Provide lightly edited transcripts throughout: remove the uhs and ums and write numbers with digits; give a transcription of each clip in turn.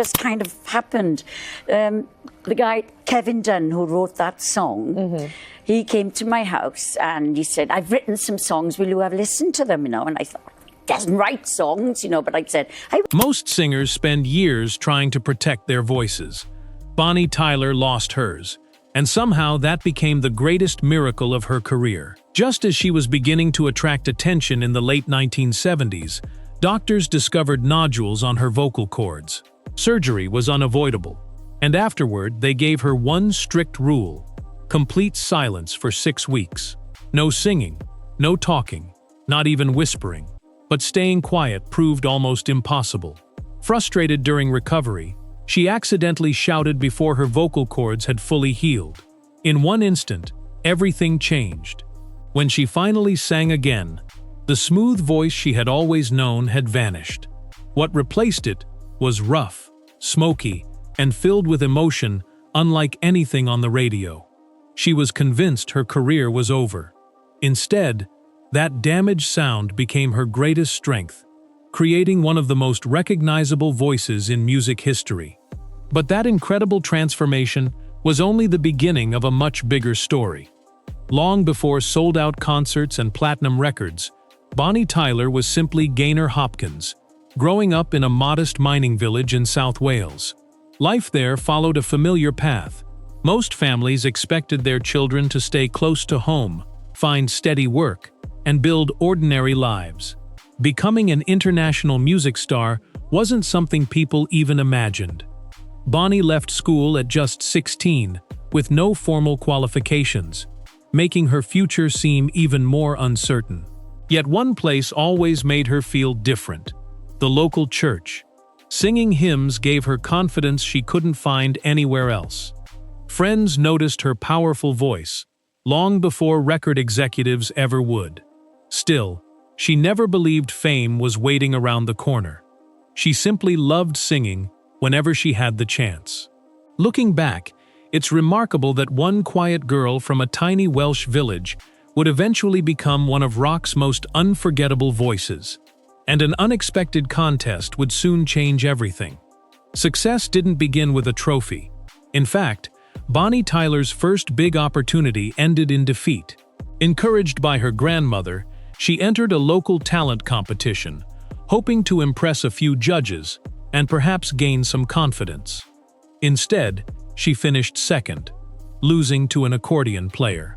just kind of happened. The guy, Kevin Dunn, who wrote that song, he came to my house and he said, I've written some songs, will you have listened to them, And I thought, doesn't write songs, but I said, Most singers spend years trying to protect their voices. Bonnie Tyler lost hers, and somehow that became the greatest miracle of her career. Just as she was beginning to attract attention in the late 1970s, doctors discovered nodules on her vocal cords. Surgery was unavoidable, and afterward they gave her one strict rule: complete silence for 6 weeks. No singing, no talking, not even whispering. But staying quiet proved almost impossible. Frustrated during recovery, she accidentally shouted before her vocal cords had fully healed. In one instant, everything changed. When she finally sang again, the smooth voice she had always known had vanished. What replaced it was rough, smoky, and filled with emotion unlike anything on the radio. She was convinced her career was over. Instead, that damaged sound became her greatest strength, creating one of the most recognizable voices in music history. But that incredible transformation was only the beginning of a much bigger story. Long before sold-out concerts and platinum records, Bonnie Tyler was simply Gaynor Hopkins, growing up in a modest mining village in South Wales. Life there followed a familiar path. Most families expected their children to stay close to home, find steady work, and build ordinary lives. Becoming an international music star wasn't something people even imagined. Bonnie left school at just 16, with no formal qualifications, making her future seem even more uncertain. Yet one place always made her feel different: the local church. Singing hymns gave her confidence she couldn't find anywhere else. Friends noticed her powerful voice, long before record executives ever would. Still, she never believed fame was waiting around the corner. She simply loved singing whenever she had the chance. Looking back, it's remarkable that one quiet girl from a tiny Welsh village would eventually become one of rock's most unforgettable voices. And an unexpected contest would soon change everything. Success didn't begin with a trophy. In fact, Bonnie Tyler's first big opportunity ended in defeat. Encouraged by her grandmother, she entered a local talent competition, hoping to impress a few judges and perhaps gain some confidence. Instead, she finished second, losing to an accordion player.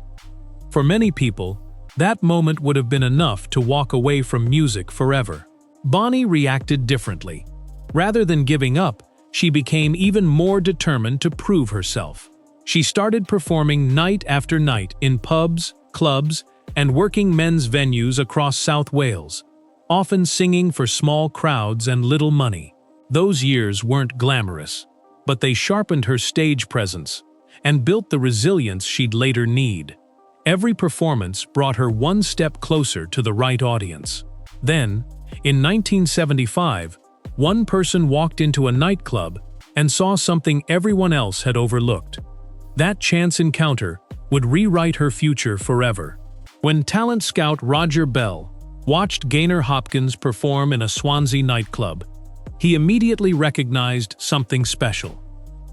For many people, that moment would have been enough to walk away from music forever. Bonnie reacted differently. Rather than giving up, she became even more determined to prove herself. She started performing night after night in pubs, clubs, and working men's venues across South Wales, often singing for small crowds and little money. Those years weren't glamorous, but they sharpened her stage presence and built the resilience she'd later need. Every performance brought her one step closer to the right audience. Then, in 1975, one person walked into a nightclub and saw something everyone else had overlooked. That chance encounter would rewrite her future forever. When talent scout Roger Bell watched Gaynor Hopkins perform in a Swansea nightclub, he immediately recognized something special.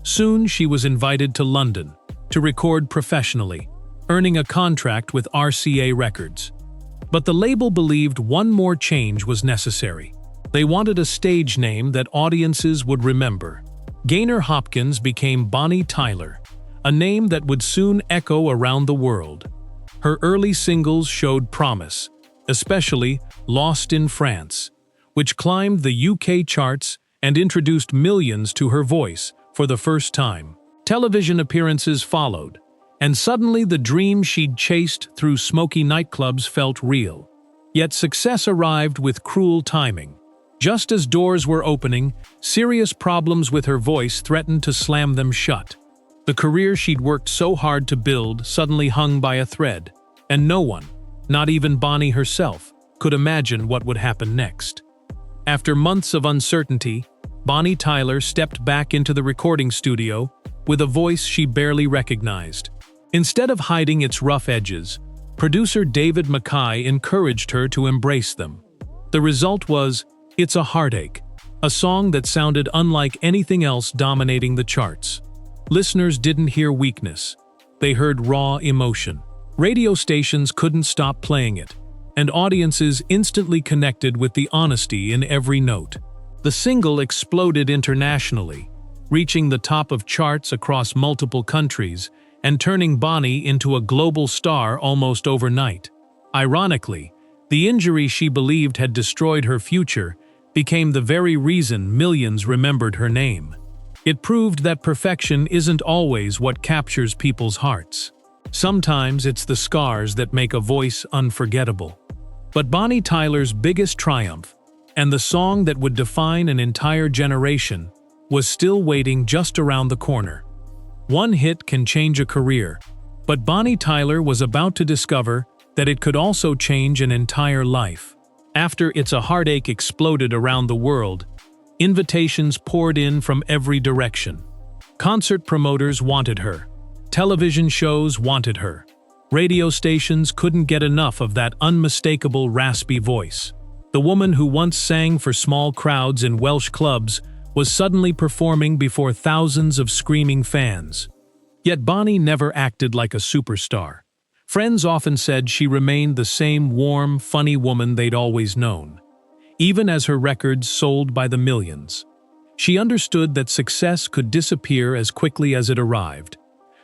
Soon she was invited to London to record professionally, earning a contract with RCA Records. But the label believed one more change was necessary. They wanted a stage name that audiences would remember. Gaynor Hopkins became Bonnie Tyler, a name that would soon echo around the world. Her early singles showed promise, especially Lost in France, which climbed the UK charts and introduced millions to her voice for the first time. Television appearances followed, and suddenly the dream she'd chased through smoky nightclubs felt real. Yet success arrived with cruel timing. Just as doors were opening, serious problems with her voice threatened to slam them shut. The career she'd worked so hard to build suddenly hung by a thread, and no one, not even Bonnie herself, could imagine what would happen next. After months of uncertainty, Bonnie Tyler stepped back into the recording studio with a voice she barely recognized. Instead of hiding its rough edges, producer David Mackay encouraged her to embrace them. The result was It's a Heartache, a song that sounded unlike anything else dominating the charts. Listeners didn't hear weakness. They heard raw emotion. Radio stations couldn't stop playing it, and audiences instantly connected with the honesty in every note. The single exploded internationally, reaching the top of charts across multiple countries and turning Bonnie into a global star almost overnight. Ironically, the injury she believed had destroyed her future became the very reason millions remembered her name. It proved that perfection isn't always what captures people's hearts. Sometimes it's the scars that make a voice unforgettable. But Bonnie Tyler's biggest triumph, and the song that would define an entire generation, was still waiting just around the corner. One hit can change a career, but Bonnie Tyler was about to discover that it could also change an entire life. After It's a Heartache exploded around the world, invitations poured in from every direction. Concert promoters wanted her. Television shows wanted her. Radio stations couldn't get enough of that unmistakable raspy voice. The woman who once sang for small crowds in Welsh clubs was suddenly performing before thousands of screaming fans. Yet Bonnie never acted like a superstar. Friends often said she remained the same warm, funny woman they'd always known, even as her records sold by the millions. She understood that success could disappear as quickly as it arrived,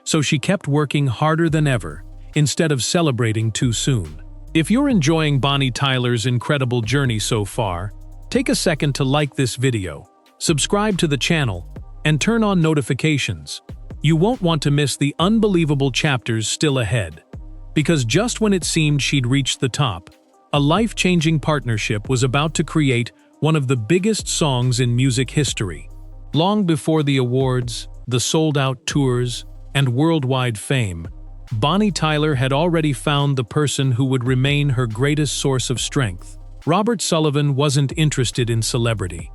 so she kept working harder than ever, instead of celebrating too soon. If you're enjoying Bonnie Tyler's incredible journey so far, take a second to like this video, subscribe to the channel, and turn on notifications. You won't want to miss the unbelievable chapters still ahead. Because just when it seemed she'd reached the top, a life-changing partnership was about to create one of the biggest songs in music history. Long before the awards, the sold-out tours, and worldwide fame, Bonnie Tyler had already found the person who would remain her greatest source of strength. Robert Sullivan wasn't interested in celebrity.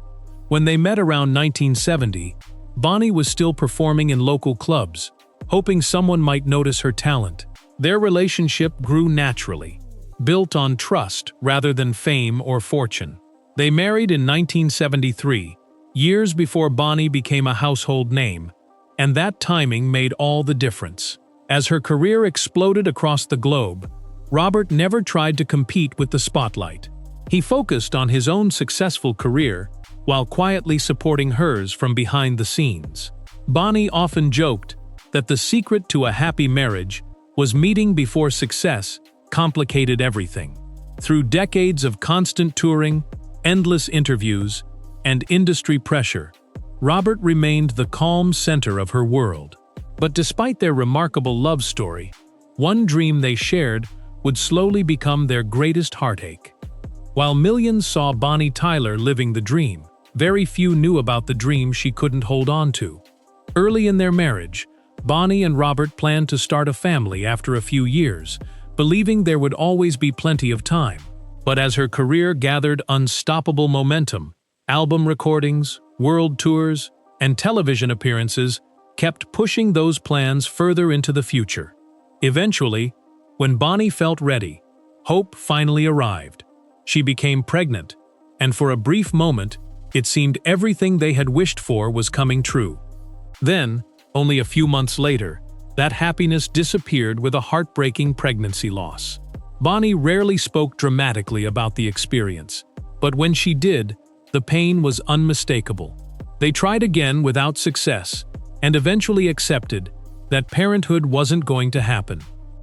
When they met around 1970, Bonnie was still performing in local clubs, hoping someone might notice her talent. Their relationship grew naturally, built on trust rather than fame or fortune. They married in 1973, years before Bonnie became a household name, and that timing made all the difference. As her career exploded across the globe, Robert never tried to compete with the spotlight. He focused on his own successful career while quietly supporting hers from behind the scenes. Bonnie often joked that the secret to a happy marriage was meeting before success complicated everything. Through decades of constant touring, endless interviews, and industry pressure, Robert remained the calm center of her world. But despite their remarkable love story, one dream they shared would slowly become their greatest heartache. While millions saw Bonnie Tyler living the dream, very few knew about the dream she couldn't hold on to. Early in their marriage, Bonnie and Robert planned to start a family after a few years, believing there would always be plenty of time. But as her career gathered unstoppable momentum, album recordings, world tours, and television appearances kept pushing those plans further into the future. Eventually, when Bonnie felt ready, hope finally arrived. She became pregnant, and for a brief moment, it seemed everything they had wished for was coming true. Then, only a few months later, that happiness disappeared with a heartbreaking pregnancy loss. Bonnie rarely spoke dramatically about the experience, but when she did, the pain was unmistakable. They tried again without success, and eventually accepted that parenthood wasn't going to happen.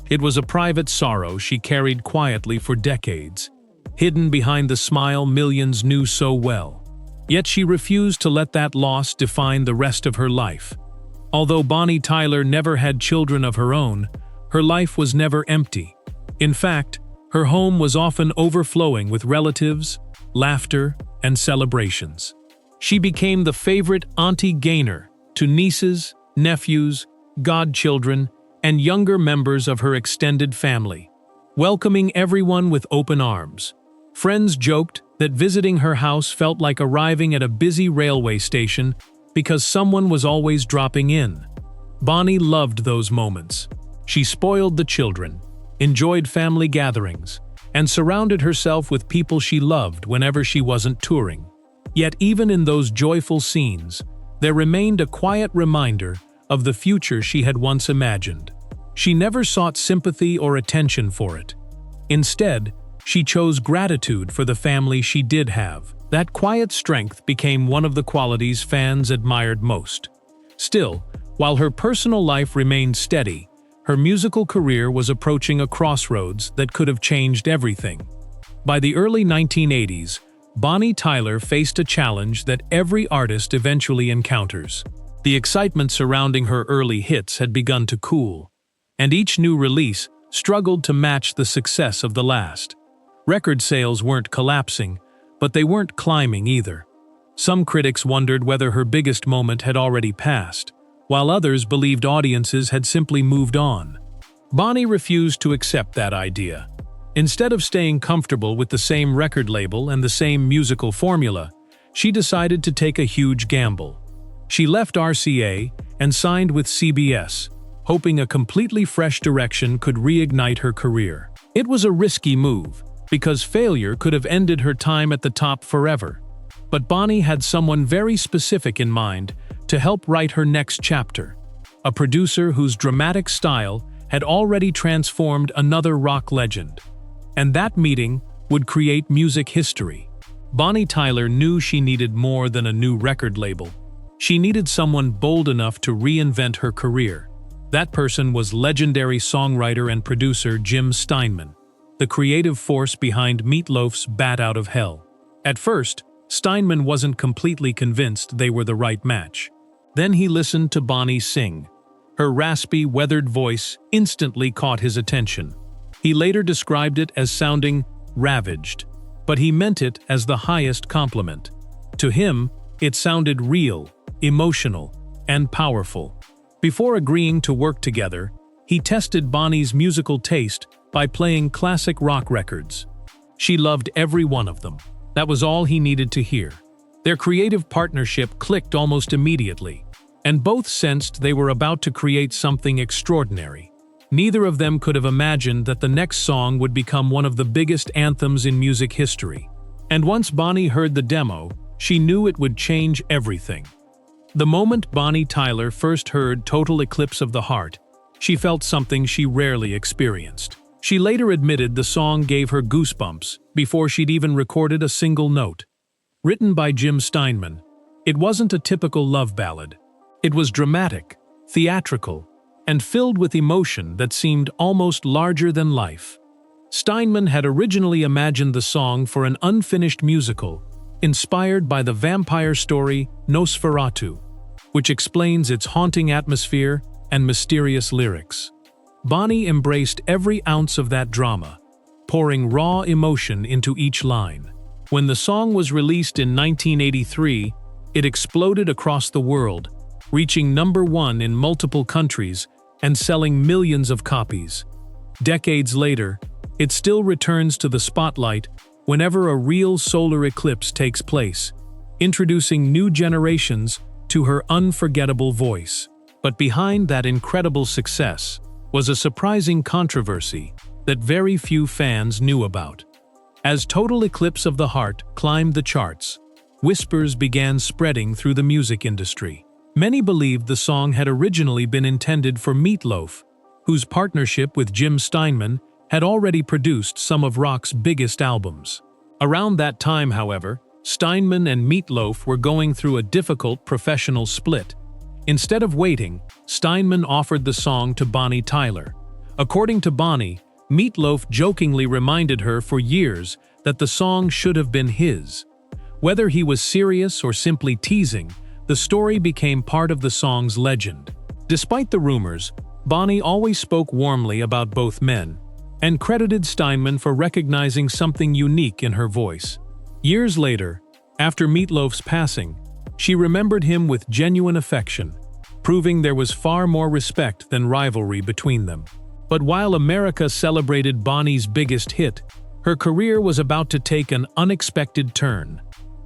It was a private sorrow she carried quietly for decades, hidden behind the smile millions knew so well. Yet she refused to let that loss define the rest of her life. Although Bonnie Tyler never had children of her own, her life was never empty. In fact, her home was often overflowing with relatives, laughter, and celebrations. She became the favorite Auntie Gaynor to nieces, nephews, godchildren, and younger members of her extended family, welcoming everyone with open arms. Friends joked that visiting her house felt like arriving at a busy railway station because someone was always dropping in. Bonnie loved those moments. She spoiled the children, enjoyed family gatherings, and surrounded herself with people she loved whenever she wasn't touring. Yet even in those joyful scenes, there remained a quiet reminder of the future she had once imagined. She never sought sympathy or attention for it. Instead, she chose gratitude for the family she did have. That quiet strength became one of the qualities fans admired most. Still, while her personal life remained steady, her musical career was approaching a crossroads that could have changed everything. By the early 1980s, Bonnie Tyler faced a challenge that every artist eventually encounters. The excitement surrounding her early hits had begun to cool, and each new release struggled to match the success of the last. Record sales weren't collapsing, but they weren't climbing either. Some critics wondered whether her biggest moment had already passed, while others believed audiences had simply moved on. Bonnie refused to accept that idea. Instead of staying comfortable with the same record label and the same musical formula, she decided to take a huge gamble. She left RCA and signed with CBS, hoping a completely fresh direction could reignite her career. It was a risky move, because failure could have ended her time at the top forever. But Bonnie had someone very specific in mind to help write her next chapter, a producer whose dramatic style had already transformed another rock legend. And that meeting would create music history. Bonnie Tyler knew she needed more than a new record label. She needed someone bold enough to reinvent her career. That person was legendary songwriter and producer Jim Steinman, the creative force behind Meat Loaf's Bat Out of Hell. At first, Steinman wasn't completely convinced they were the right match. Then he listened to Bonnie sing. Her raspy, weathered voice instantly caught his attention. He later described it as sounding ravaged, but he meant it as the highest compliment. To him, it sounded real, emotional, and powerful. Before agreeing to work together, he tested Bonnie's musical taste by playing classic rock records. She loved every one of them. That was all he needed to hear. Their creative partnership clicked almost immediately, and both sensed they were about to create something extraordinary. Neither of them could have imagined that the next song would become one of the biggest anthems in music history. And once Bonnie heard the demo, she knew it would change everything. The moment Bonnie Tyler first heard Total Eclipse of the Heart, she felt something she rarely experienced. She later admitted the song gave her goosebumps before she'd even recorded a single note. Written by Jim Steinman, it wasn't a typical love ballad. It was dramatic, theatrical, and filled with emotion that seemed almost larger than life. Steinman had originally imagined the song for an unfinished musical, inspired by the vampire story Nosferatu, which explains its haunting atmosphere and mysterious lyrics. Bonnie embraced every ounce of that drama, pouring raw emotion into each line. When the song was released in 1983, it exploded across the world, reaching #1 in multiple countries and selling millions of copies. Decades later, it still returns to the spotlight whenever a real solar eclipse takes place, introducing new generations to her unforgettable voice. But behind that incredible success was a surprising controversy that very few fans knew about. As Total Eclipse of the Heart climbed the charts, whispers began spreading through the music industry. Many believed the song had originally been intended for Meat Loaf, whose partnership with Jim Steinman had already produced some of rock's biggest albums. Around that time, however, Steinman and Meat Loaf were going through a difficult professional split. Instead of waiting, Steinman offered the song to Bonnie Tyler. According to Bonnie, Meat Loaf jokingly reminded her for years that the song should have been his. Whether he was serious or simply teasing, the story became part of the song's legend. Despite the rumors, Bonnie always spoke warmly about both men, and credited Steinman for recognizing something unique in her voice. Years later, after Meat Loaf's passing, she remembered him with genuine affection, proving there was far more respect than rivalry between them. But while America celebrated Bonnie's biggest hit, her career was about to take an unexpected turn.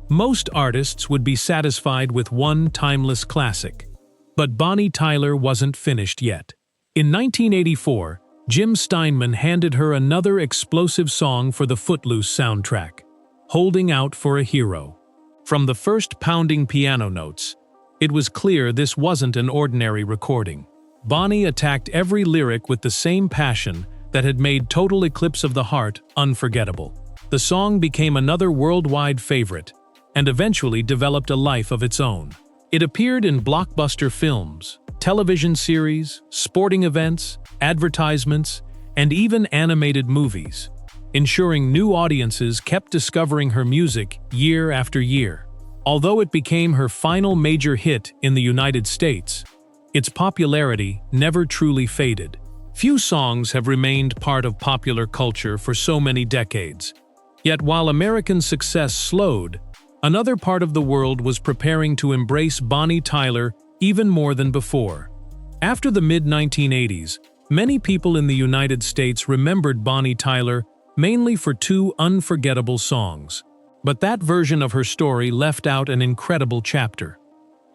Most artists would be satisfied with one timeless classic, but Bonnie Tyler wasn't finished yet. In 1984, Jim Steinman handed her another explosive song for the Footloose soundtrack, Holding Out for a Hero. From the first pounding piano notes, it was clear this wasn't an ordinary recording. Bonnie attacked every lyric with the same passion that had made Total Eclipse of the Heart unforgettable. The song became another worldwide favorite, and eventually developed a life of its own. It appeared in blockbuster films, television series, sporting events, advertisements, and even animated movies, ensuring new audiences kept discovering her music year after year. Although it became her final major hit in the United States, its popularity never truly faded. Few songs have remained part of popular culture for so many decades. Yet while American success slowed, another part of the world was preparing to embrace Bonnie Tyler even more than before. After the mid-1980s, many people in the United States remembered Bonnie Tyler mainly for two unforgettable songs. But that version of her story left out an incredible chapter.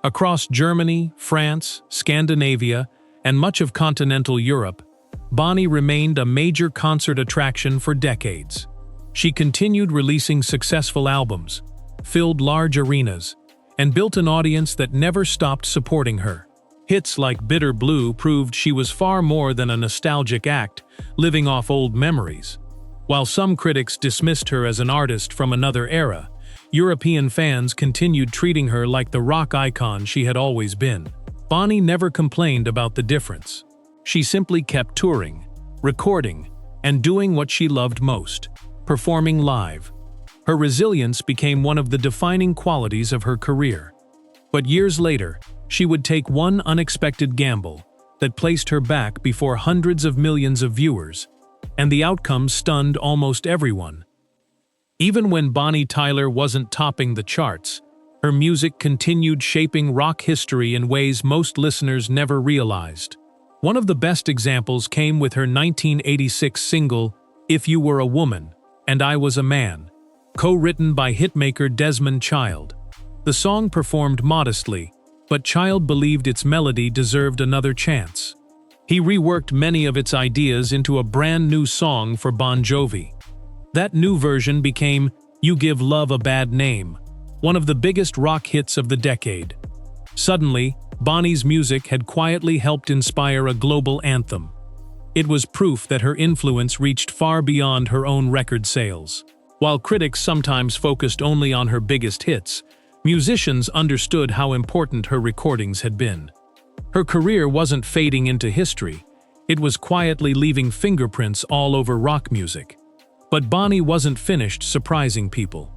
Across Germany, France, Scandinavia, and much of continental Europe, Bonnie remained a major concert attraction for decades. She continued releasing successful albums, filled large arenas, and built an audience that never stopped supporting her. Hits like Bitter Blue proved she was far more than a nostalgic act, living off old memories. While some critics dismissed her as an artist from another era, European fans continued treating her like the rock icon she had always been. Bonnie never complained about the difference. She simply kept touring, recording, and doing what she loved most: performing live. Her resilience became one of the defining qualities of her career. But years later, she would take one unexpected gamble that placed her back before hundreds of millions of viewers, and the outcome stunned almost everyone. Even when Bonnie Tyler wasn't topping the charts, her music continued shaping rock history in ways most listeners never realized. One of the best examples came with her 1986 single, If You Were a Woman, and I Was a Man, co-written by hitmaker Desmond Child. The song performed modestly, but Child believed its melody deserved another chance. He reworked many of its ideas into a brand new song for Bon Jovi. That new version became You Give Love a Bad Name, one of the biggest rock hits of the decade. Suddenly, Bonnie's music had quietly helped inspire a global anthem. It was proof that her influence reached far beyond her own record sales. While critics sometimes focused only on her biggest hits, musicians understood how important her recordings had been. Her career wasn't fading into history, it was quietly leaving fingerprints all over rock music. But Bonnie wasn't finished surprising people.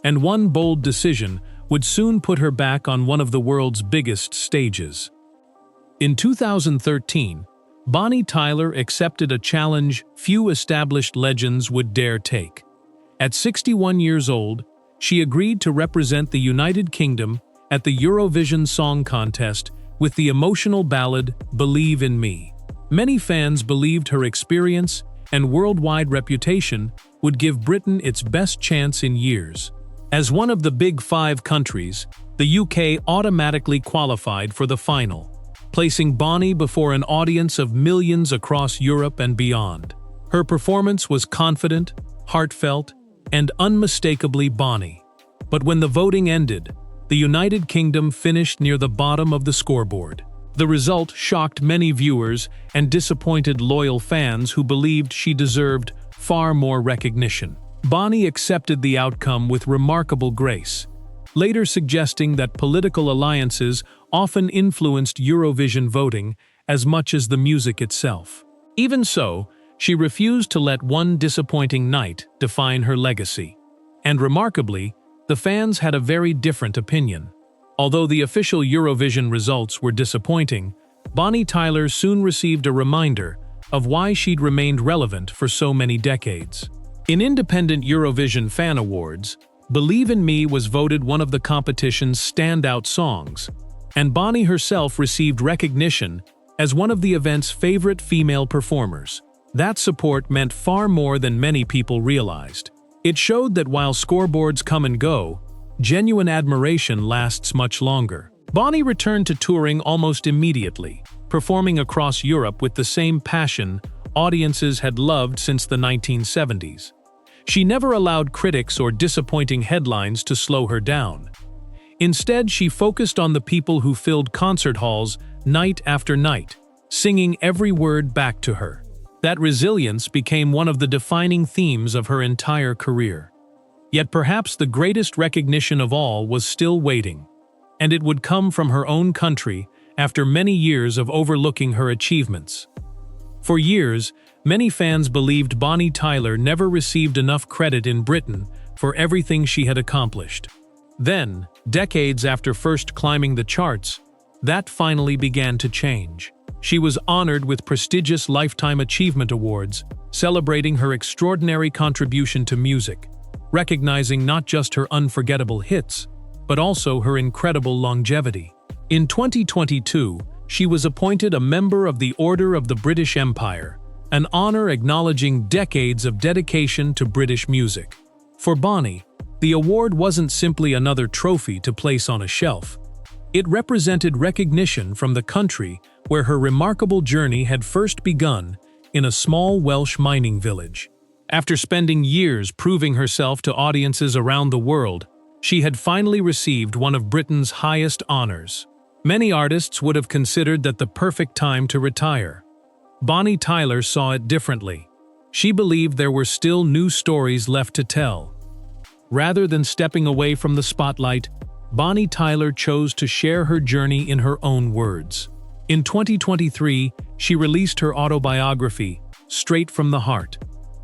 And one bold decision would soon put her back on one of the world's biggest stages. In 2013, Bonnie Tyler accepted a challenge few established legends would dare take. At 61 years old, she agreed to represent the United Kingdom at the Eurovision Song Contest with the emotional ballad Believe in Me. Many fans believed her experience and worldwide reputation would give Britain its best chance in years. As one of the Big Five countries, the UK automatically qualified for the final, placing Bonnie before an audience of millions across Europe and beyond. Her performance was confident, heartfelt, and unmistakably Bonnie. But when the voting ended, the United Kingdom finished near the bottom of the scoreboard. The result shocked many viewers and disappointed loyal fans who believed she deserved far more recognition. Bonnie accepted the outcome with remarkable grace, later suggesting that political alliances often influenced Eurovision voting as much as the music itself. Even so, she refused to let one disappointing night define her legacy. And remarkably, the fans had a very different opinion. Although the official Eurovision results were disappointing, Bonnie Tyler soon received a reminder of why she'd remained relevant for so many decades. In independent Eurovision Fan Awards, Believe in Me was voted one of the competition's standout songs, and Bonnie herself received recognition as one of the event's favorite female performers. That support meant far more than many people realized. It showed that while scoreboards come and go, genuine admiration lasts much longer. Bonnie returned to touring almost immediately, performing across Europe with the same passion audiences had loved since the 1970s. She never allowed critics or disappointing headlines to slow her down. Instead, she focused on the people who filled concert halls night after night, singing every word back to her. That resilience became one of the defining themes of her entire career. Yet perhaps the greatest recognition of all was still waiting, and it would come from her own country after many years of overlooking her achievements. For years, many fans believed Bonnie Tyler never received enough credit in Britain for everything she had accomplished. Then, decades after first climbing the charts, that finally began to change. She was honored with prestigious Lifetime Achievement Awards, celebrating her extraordinary contribution to music, recognizing not just her unforgettable hits, but also her incredible longevity. In 2022, she was appointed a member of the Order of the British Empire, an honor acknowledging decades of dedication to British music. For Bonnie, the award wasn't simply another trophy to place on a shelf. It represented recognition from the country where her remarkable journey had first begun, in a small Welsh mining village. After spending years proving herself to audiences around the world, she had finally received one of Britain's highest honors. Many artists would have considered that the perfect time to retire. Bonnie Tyler saw it differently. She believed there were still new stories left to tell. Rather than stepping away from the spotlight, Bonnie Tyler chose to share her journey in her own words. In 2023, she released her autobiography, Straight from the Heart,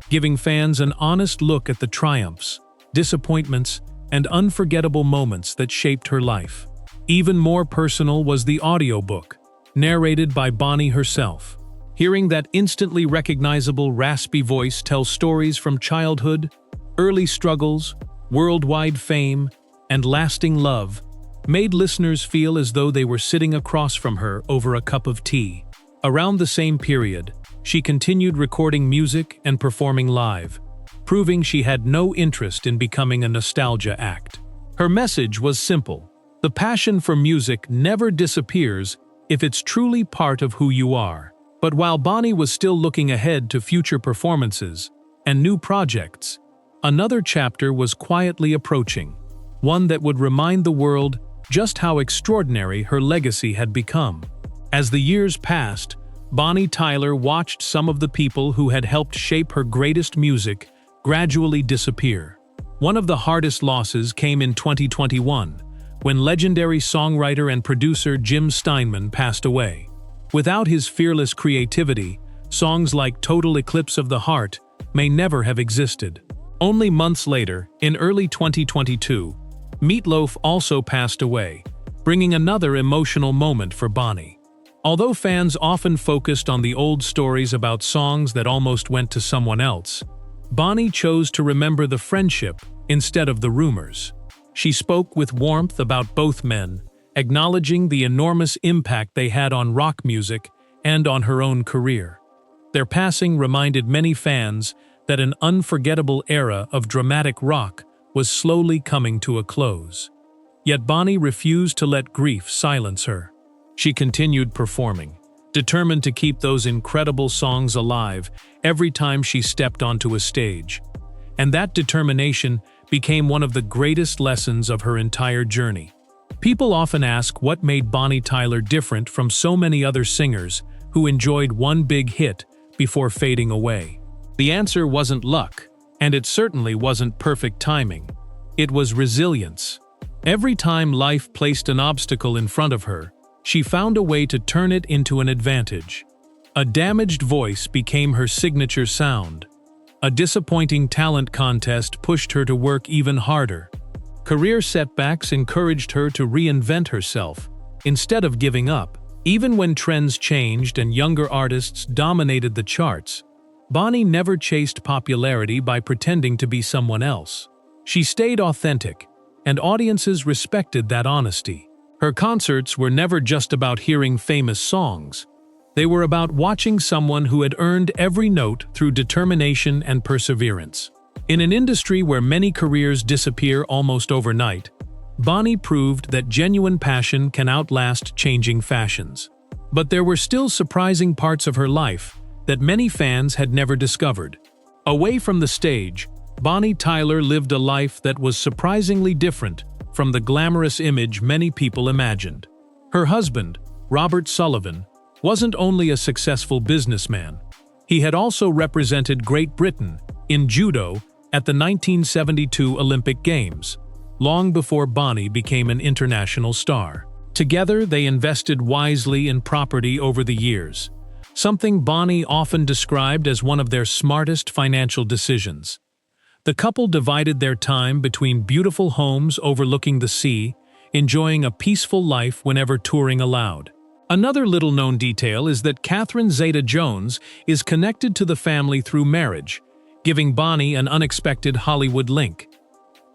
giving fans an honest look at the triumphs, disappointments, and unforgettable moments that shaped her life. Even more personal was the audiobook, narrated by Bonnie herself. Hearing that instantly recognizable raspy voice tell stories from childhood, early struggles, worldwide fame, and lasting love made listeners feel as though they were sitting across from her over a cup of tea. Around the same period, she continued recording music and performing live, proving she had no interest in becoming a nostalgia act. Her message was simple: the passion for music never disappears if it's truly part of who you are. But while Bonnie was still looking ahead to future performances and new projects, another chapter was quietly approaching, one that would remind the world just how extraordinary her legacy had become. As the years passed, Bonnie Tyler watched some of the people who had helped shape her greatest music gradually disappear. One of the hardest losses came in 2021, when legendary songwriter and producer Jim Steinman passed away. Without his fearless creativity, songs like Total Eclipse of the Heart may never have existed. Only months later, in early 2022, Meatloaf also passed away, bringing another emotional moment for Bonnie. Although fans often focused on the old stories about songs that almost went to someone else, Bonnie chose to remember the friendship instead of the rumors. She spoke with warmth about both men, acknowledging the enormous impact they had on rock music and on her own career. Their passing reminded many fans that an unforgettable era of dramatic rock was slowly coming to a close. Yet Bonnie refused to let grief silence her. She continued performing, determined to keep those incredible songs alive every time she stepped onto a stage. And that determination became one of the greatest lessons of her entire journey. People often ask what made Bonnie Tyler different from so many other singers who enjoyed one big hit before fading away. The answer wasn't luck, and it certainly wasn't perfect timing. It was resilience. Every time life placed an obstacle in front of her, she found a way to turn it into an advantage. A damaged voice became her signature sound. A disappointing talent contest pushed her to work even harder. Career setbacks encouraged her to reinvent herself, instead of giving up. Even when trends changed and younger artists dominated the charts, Bonnie never chased popularity by pretending to be someone else. She stayed authentic, and audiences respected that honesty. Her concerts were never just about hearing famous songs. They were about watching someone who had earned every note through determination and perseverance. In an industry where many careers disappear almost overnight, Bonnie proved that genuine passion can outlast changing fashions. But there were still surprising parts of her life that many fans had never discovered. Away from the stage, Bonnie Tyler lived a life that was surprisingly different from the glamorous image many people imagined. Her husband, Robert Sullivan, wasn't only a successful businessman. He had also represented Great Britain in judo at the 1972 Olympic Games, long before Bonnie became an international star. Together, they invested wisely in property over the years, something Bonnie often described as one of their smartest financial decisions. The couple divided their time between beautiful homes overlooking the sea, enjoying a peaceful life whenever touring allowed. Another little-known detail is that Catherine Zeta-Jones is connected to the family through marriage, giving Bonnie an unexpected Hollywood link.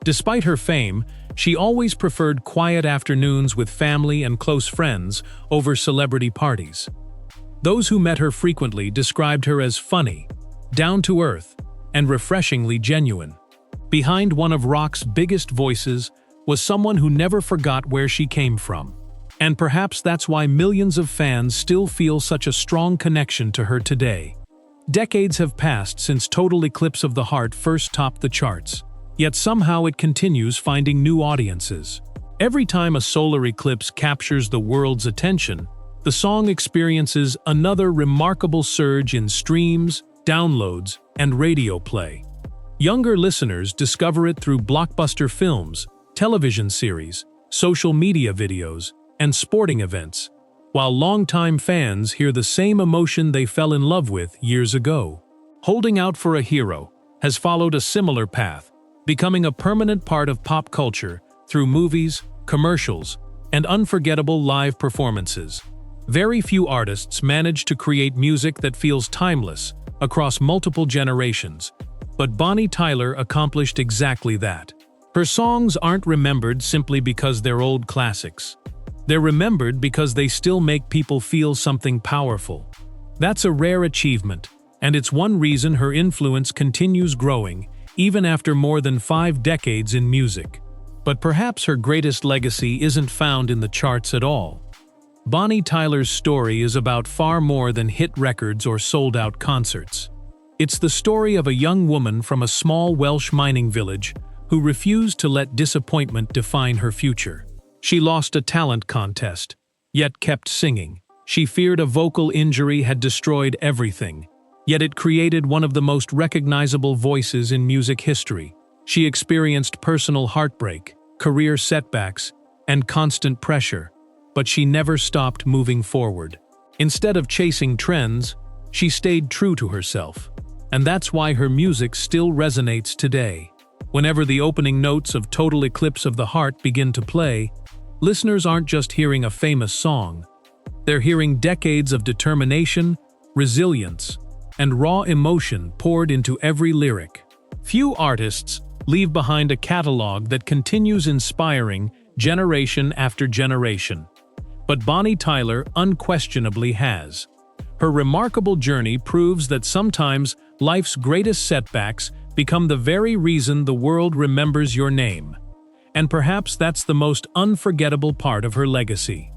Despite her fame, she always preferred quiet afternoons with family and close friends over celebrity parties. Those who met her frequently described her as funny, down-to-earth, and refreshingly genuine. Behind one of rock's biggest voices was someone who never forgot where she came from. And perhaps that's why millions of fans still feel such a strong connection to her today. Decades have passed since Total Eclipse of the Heart first topped the charts, yet somehow it continues finding new audiences. Every time a solar eclipse captures the world's attention, the song experiences another remarkable surge in streams, downloads, and radio play. Younger listeners discover it through blockbuster films, television series, social media videos, and sporting events, while longtime fans hear the same emotion they fell in love with years ago. Holding Out for a Hero has followed a similar path, becoming a permanent part of pop culture through movies, commercials, and unforgettable live performances. Very few artists manage to create music that feels timeless across multiple generations, but Bonnie Tyler accomplished exactly that. Her songs aren't remembered simply because they're old classics. They're remembered because they still make people feel something powerful. That's a rare achievement, and it's one reason her influence continues growing, even after more than 5 decades in music. But perhaps her greatest legacy isn't found in the charts at all. Bonnie Tyler's story is about far more than hit records or sold-out concerts. It's the story of a young woman from a small Welsh mining village who refused to let disappointment define her future. She lost a talent contest, yet kept singing. She feared a vocal injury had destroyed everything, yet it created one of the most recognizable voices in music history. She experienced personal heartbreak, career setbacks, and constant pressure, but she never stopped moving forward. Instead of chasing trends, she stayed true to herself, and that's why her music still resonates today. Whenever the opening notes of Total Eclipse of the Heart begin to play, listeners aren't just hearing a famous song. They're hearing decades of determination, resilience, and raw emotion poured into every lyric. Few artists leave behind a catalog that continues inspiring generation after generation. But Bonnie Tyler unquestionably has. Her remarkable journey proves that sometimes life's greatest setbacks become the very reason the world remembers your name. And perhaps that's the most unforgettable part of her legacy.